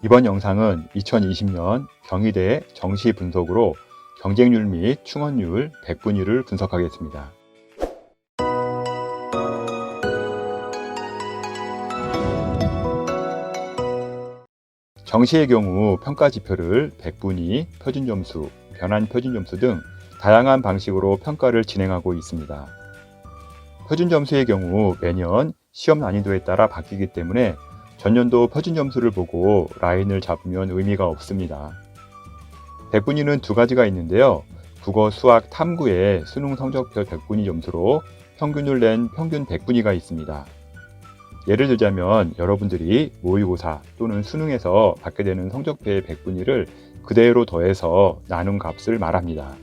이번 영상은 2020년 경희대 정시 분석으로 경쟁률 및 충원율, 백분위를 분석하겠습니다. 정시의 경우 평가 지표를 백분위, 표준점수, 변환 표준점수 등 다양한 방식으로 평가를 진행하고 있습니다. 표준점수의 경우 매년 시험 난이도에 따라 바뀌기 때문에 전년도 표준점수를 보고 라인을 잡으면 의미가 없습니다. 백분위는 두 가지가 있는데요. 국어, 수학, 탐구의 수능 성적표 백분위 점수로 평균을 낸 평균 백분위가 있습니다. 예를 들자면 여러분들이 모의고사 또는 수능에서 받게 되는 성적표의 백분위를 그대로 더해서 나눈 값을 말합니다.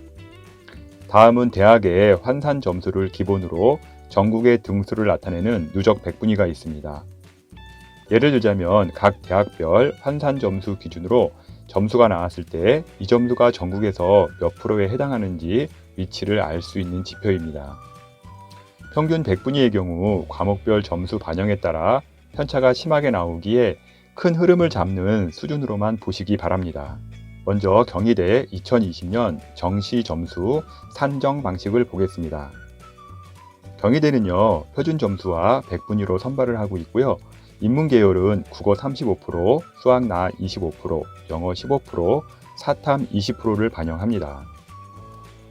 다음은 대학의 환산 점수를 기본으로 전국의 등수를 나타내는 누적 백분위가 있습니다. 예를 들자면 각 대학별 환산 점수 기준으로 점수가 나왔을 때 이 점수가 전국에서 몇 프로에 해당하는지 위치를 알 수 있는 지표입니다. 평균 백분위의 경우 과목별 점수 반영에 따라 편차가 심하게 나오기에 큰 흐름을 잡는 수준으로만 보시기 바랍니다. 먼저 경희대 2020년 정시 점수 산정 방식을 보겠습니다. 경희대는요, 표준 점수와 백분위로 선발을 하고 있고요. 인문 계열은 국어 35%, 수학 나 25%, 영어 15%, 사탐 20%를 반영합니다.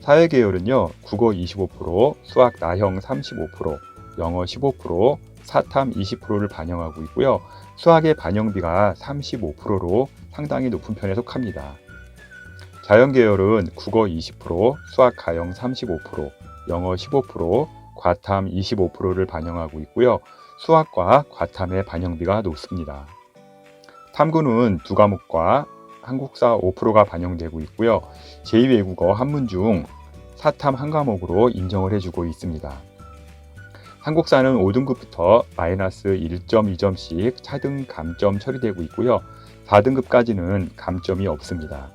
사회 계열은요, 국어 25%, 수학 나형 35%, 영어 15%, 사탐 20%를 반영하고 있고요. 수학의 반영비가 35%로 상당히 높은 편에 속합니다. 자연 계열은 국어 20%, 수학 가형 35%, 영어 15%, 과탐 25%를 반영하고 있고요. 수학과 과탐의 반영비가 높습니다. 탐구는 두 과목과 한국사 5%가 반영되고 있고요. 제2외국어 한문 중 사탐 한 과목으로 인정을 해주고 있습니다. 한국사는 5등급부터 마이너스 1.2점씩 차등 감점 처리되고 있고요. 4등급까지는 감점이 없습니다.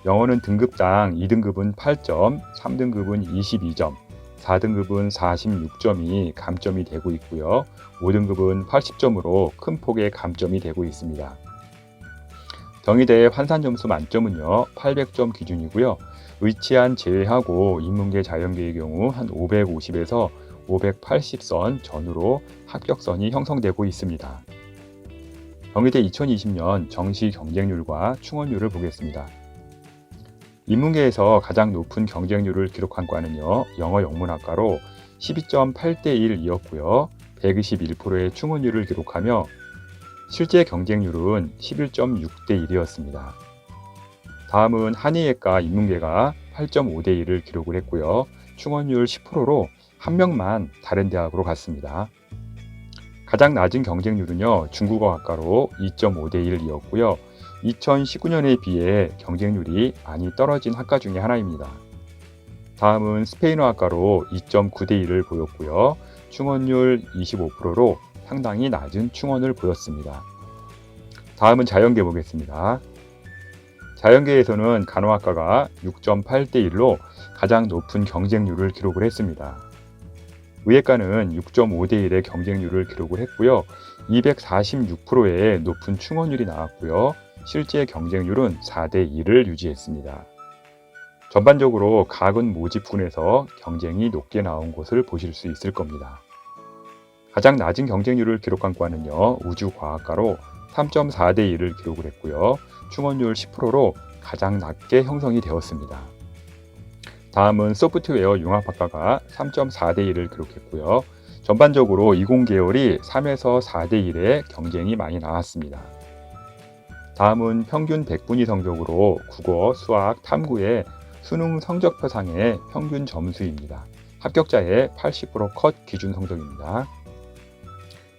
영어는 등급당 2등급은 8점, 3등급은 22점, 4등급은 46점이 감점이 되고 있고요. 5등급은 80점으로 큰 폭의 감점이 되고 있습니다. 경희대의 환산 점수 만점은요, 800점 기준이고요. 의치안 제외하고 인문계 자연계의 경우 한 550에서 580선 전후로 합격선이 형성되고 있습니다. 경희대 2020년 정시 경쟁률과 충원율을 보겠습니다. 인문계에서 가장 높은 경쟁률을 기록한 과는요, 영어 영문학과로 12.8대1이었고요. 121%의 충원율을 기록하며 실제 경쟁률은 11.6대1이었습니다. 다음은 한의예과 인문계가 8.5대1을 기록을 했고요. 충원율 10%로 한 명만 다른 대학으로 갔습니다. 가장 낮은 경쟁률은요, 중국어학과로 2.5대1이었고요. 2019년에 비해 경쟁률이 많이 떨어진 학과 중에 하나입니다. 다음은 스페인어학과로 2.9대1을 보였고요. 충원율 25%로 상당히 낮은 충원을 보였습니다. 다음은 자연계 보겠습니다. 자연계에서는 간호학과가 6.8대1로 가장 높은 경쟁률을 기록을 했습니다. 의예과는 6.5대1의 경쟁률을 기록을 했고요. 246%의 높은 충원율이 나왔고요. 실제 경쟁률은 4대1을 유지했습니다. 전반적으로 각은 모집군에서 경쟁이 높게 나온 것을 보실 수 있을 겁니다. 가장 낮은 경쟁률을 기록한 과는요, 우주과학과로 3.4대1을 기록을 했고요. 충원율 10%로 가장 낮게 형성이 되었습니다. 다음은 소프트웨어 융합학과가 3.4대1을 기록했고요. 전반적으로 이공계열이 3에서 4대1의 경쟁이 많이 나왔습니다. 다음은 평균 백분위 성적으로 국어, 수학, 탐구의 수능 성적표상의 평균 점수입니다. 합격자의 80% 컷 기준 성적입니다.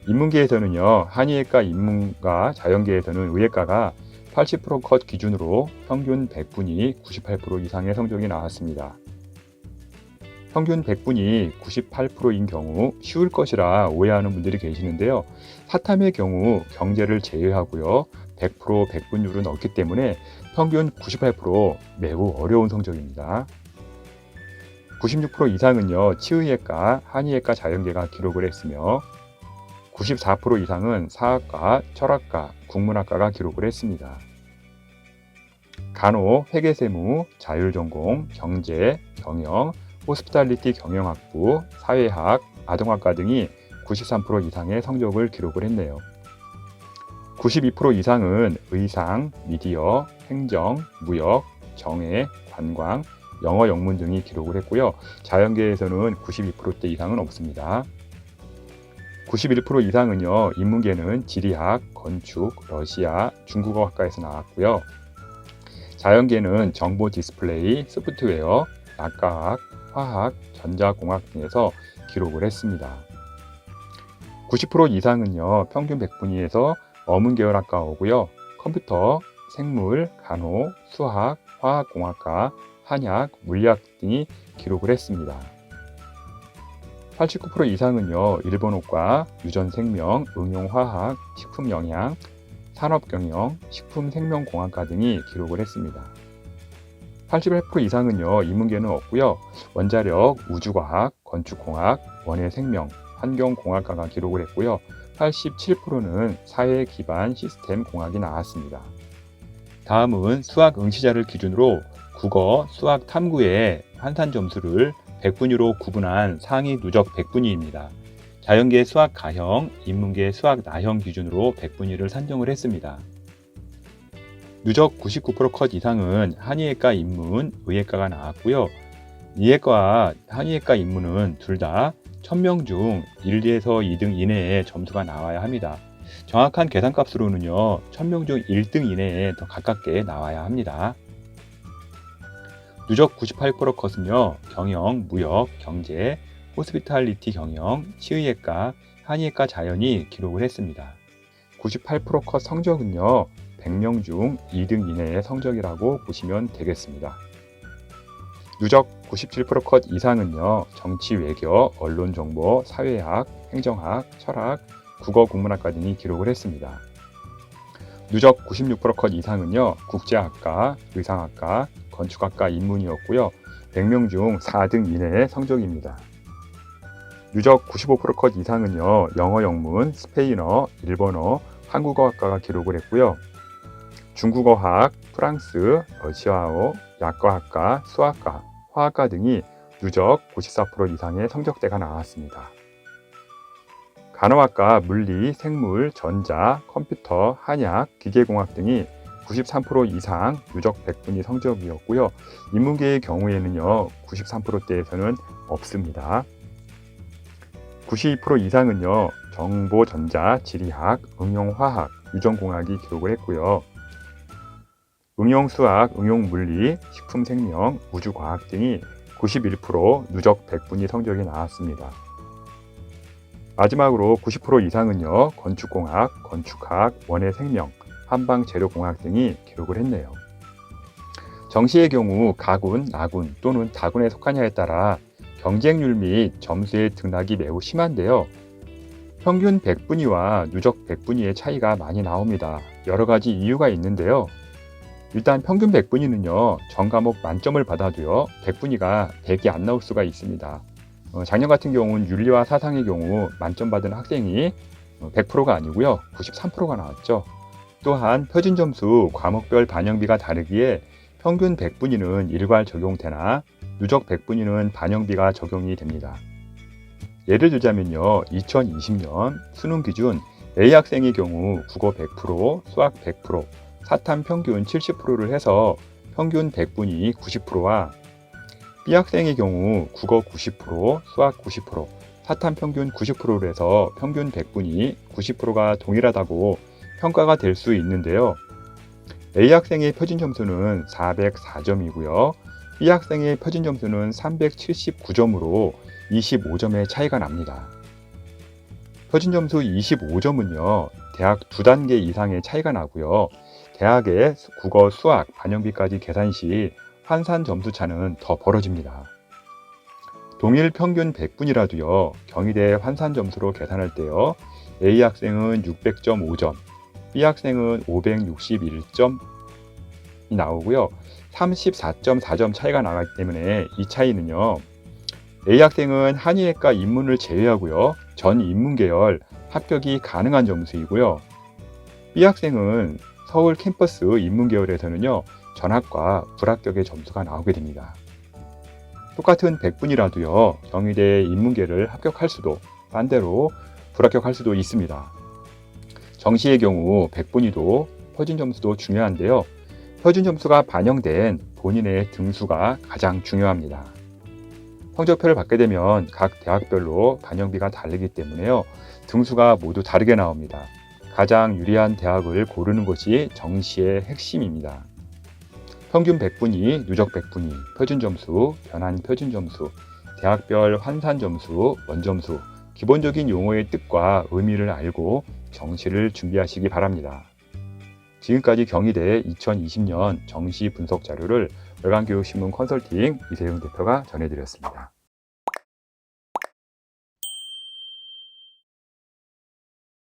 인문계에서는요, 한의예과 인문과 자연계에서는 의예과가 80% 컷 기준으로 평균 백분위 98% 이상의 성적이 나왔습니다. 평균 백분위 98%인 경우 쉬울 것이라 오해하는 분들이 계시는데요. 사탐의 경우 경제를 제외하고요, 100% 백분율은 없기 때문에 평균 98% 매우 어려운 성적입니다. 96% 이상은요, 치의예과, 한의예과, 자연계가 기록을 했으며 94% 이상은 사학과, 철학과, 국문학과가 기록을 했습니다. 간호, 회계세무, 자율전공, 경제, 경영, 호스피탈리티 경영학부, 사회학, 아동학과 등이 93% 이상의 성적을 기록을 했네요. 92% 이상은 의상, 미디어, 행정, 무역, 정예, 관광, 영어 영문 등이 기록을 했고요. 자연계에서는 92%대 이상은 없습니다. 91% 이상은요, 인문계는 지리학, 건축, 러시아, 중국어학과에서 나왔고요. 자연계는 정보 디스플레이, 소프트웨어, 약과학, 화학, 전자공학 등에서 기록을 했습니다. 90% 이상은요, 평균 100분위에서 어문계열학과 오고요. 컴퓨터, 생물, 간호, 수학, 화학공학과, 한약, 물리학 등이 기록을 했습니다. 89% 이상은요, 일본어과, 유전생명, 응용화학, 식품영양, 산업경영, 식품생명공학과 등이 기록을 했습니다. 88% 이상은요, 인문계는 없고요. 원자력, 우주과학, 건축공학, 원해생명, 환경공학과가 기록을 했고요. 87%는 사회기반 시스템공학이 나왔습니다. 다음은 수학 응시자를 기준으로 국어, 수학 탐구의 환산 점수를 100분위로 구분한 상위 누적 100분위입니다. 자연계 수학 가형, 인문계 수학 나형 기준으로 100분위를 산정을 했습니다. 누적 99% 컷 이상은 한의예과 인문, 의예과가 나왔고요. 이예과와 한의예과 인문은 둘 다 1000명 중 1에서 2등 이내에 점수가 나와야 합니다. 정확한 계산값으로는요, 1000명 중 1등 이내에 더 가깝게 나와야 합니다. 누적 98% 컷은요, 경영, 무역, 경제, 호스피탈리티 경영, 치의예과, 한의예과 자연이 기록을 했습니다. 98% 컷 성적은요, 100명 중 2등 이내의 성적이라고 보시면 되겠습니다. 누적 97% 컷 이상은요, 정치, 외교, 언론정보, 사회학, 행정학, 철학, 국어, 국문학과 등이 기록을 했습니다. 누적 96% 컷 이상은요, 국제학과, 의상학과, 건축학과 인문이었고요. 100명 중 4등 이내의 성적입니다. 누적 95% 컷 이상은요, 영어 영문, 스페인어, 일본어, 한국어학과가 기록을 했고요. 중국어학, 프랑스, 러시아어, 약과학과, 수학과, 화학과 등이 누적 94% 이상의 성적대가 나왔습니다. 간호학과, 물리, 생물, 전자, 컴퓨터, 한약, 기계공학 등이 93% 이상 누적 100분위 성적이었고요. 인문계의 경우에는요, 93%대에서는 없습니다. 92% 이상은요, 정보, 전자, 지리학, 응용화학, 유전공학이 기록을 했고요. 응용수학, 응용물리, 식품생명, 우주과학 등이 91% 누적 100분위 성적이 나왔습니다. 마지막으로 90% 이상은요, 건축공학, 건축학, 원해생명, 한방재료공학 등이 기록을 했네요. 정시의 경우 가군, 나군 또는 다군에 속하냐에 따라 경쟁률 및 점수의 등락이 매우 심한데요. 평균 100분위와 누적 100분위의 차이가 많이 나옵니다. 여러 가지 이유가 있는데요. 일단 평균 100분위는요, 전 과목 만점을 받아도요, 100분위가 100이 안 나올 수가 있습니다. 작년 같은 경우는 윤리와 사상의 경우 만점 받은 학생이 100%가 아니고요, 93%가 나왔죠. 또한 표준 점수 과목별 반영비가 다르기에 평균 100분위는 일괄 적용되나 누적 100분위는 반영비가 적용이 됩니다. 예를 들자면요, 2020년 수능 기준 A 학생의 경우 국어 100%, 수학 100%, 사탐 평균 70%를 해서 평균 100분위 90%와 B 학생의 경우 국어 90%, 수학 90%, 사탐 평균 90%를 해서 평균 100분위 90%가 동일하다고 평가가 될 수 있는데요. A 학생의 표준 점수는 404점이고요. B 학생의 표준 점수는 379점으로 25점의 차이가 납니다. 표준 점수 25점은요, 대학 2단계 이상의 차이가 나고요. 대학의 국어, 수학, 반영비까지 계산 시 환산 점수 차는 더 벌어집니다. 동일 평균 100분이라도요, 경희대 환산 점수로 계산할 때요, A 학생은 600.5점, B 학생은 561점이 나오고요. 34.4점 차이가 나기 때문에 이 차이는요, A 학생은 한의예과 인문을 제외하고요, 전 인문계열 합격이 가능한 점수이고요. B학생은 서울 캠퍼스 인문계열에서는요, 전학과 불합격의 점수가 나오게 됩니다. 똑같은 100분이라도요, 경희대 인문계를 합격할 수도, 반대로 불합격할 수도 있습니다. 정시의 경우 100분위도 표준 점수도 중요한데요. 표준 점수가 반영된 본인의 등수가 가장 중요합니다. 성적표를 받게 되면 각 대학별로 반영비가 다르기 때문에요. 등수가 모두 다르게 나옵니다. 가장 유리한 대학을 고르는 것이 정시의 핵심입니다. 평균 100분위, 누적 100분위, 표준 점수, 변환 표준 점수, 대학별 환산 점수, 원점수, 기본적인 용어의 뜻과 의미를 알고 정시를 준비하시기 바랍니다. 지금까지 경희대 2020년 정시 분석 자료를 월간교육신문 컨설팅 이세용 대표가 전해드렸습니다.